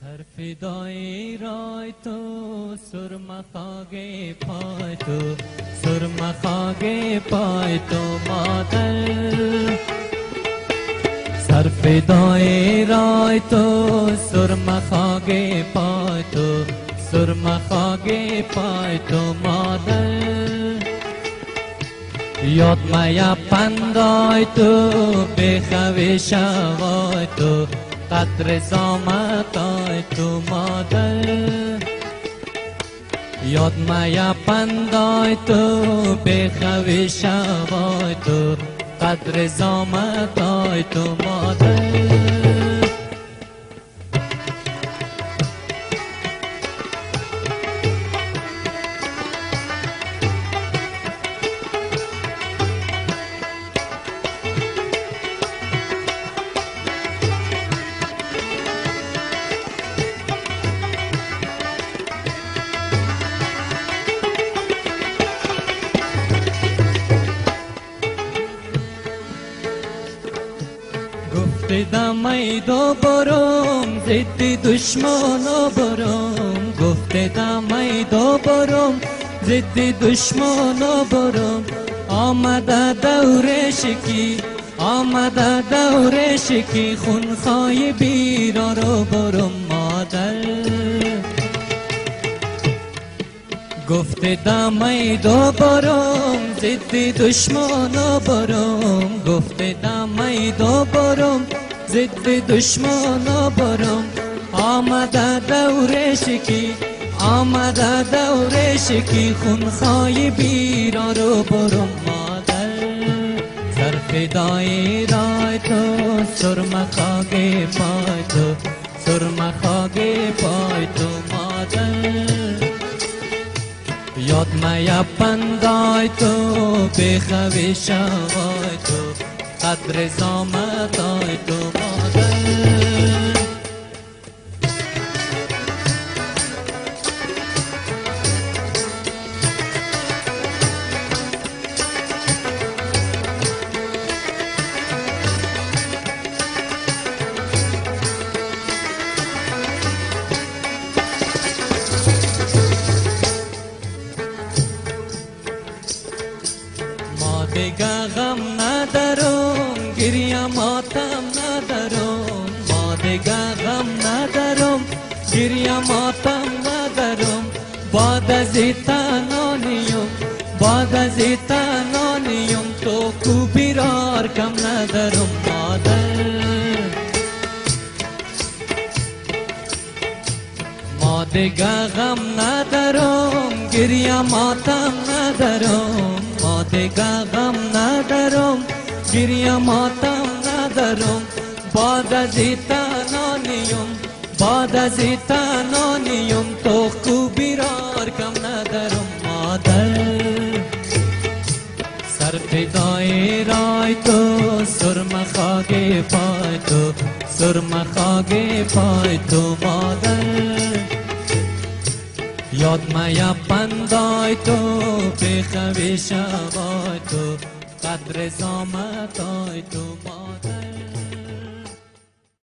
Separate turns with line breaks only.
سرفدای رای تو سرمخاگ پای تو سرمخاگ پای تو مادر سرفدای رای تو سرمخاگ پای تو سرمخاگ پای تو مادر یاد میا پندای تو بخوی شوای تو قدر زامتای تو مادر یاد میا پندای تو بخوی شوای تو قدر زامتای تو مادر گفتم ای دو برم ضد دشمنا برم گفتم ای دو برم ضد دشمنا برم آمده دور شکی آمده دور شکی خونخواه بیرا رو برم مادر گفتم ای دو برم ضد دشمنا برم گفتم ای دو برم ضد دشمنا برم آمده دور شکی آمده دور شکی خونخواه بیرا رو برم مادر سرفدای رای تو سرمخاگ پای تو سرمخاگ پای تو مادر یاد میا پندای تو بخوی شوای تو قدر زامتای تو مادر دیگه غم ندارم گریه ماتم ندارم ما دیگه غم ندارم گریه ماتم ندارم بعد از تنانیم بعد از تنانیم تو کو بیرار کم ندارم مادر ما دیگه غم ندارم گریه ماتم ندارم ما دیگه غم ندارم گریه ماتم ندارم بعد از تنانیم بعد از تنانیم تو کو بیرار کم ندارم مادر سرفدای رای تو سرمخاگ پای تو سرمخاگ پای تو مادر یاد میا پندای تو بخوی شوای تو قدر زامتای تو مادر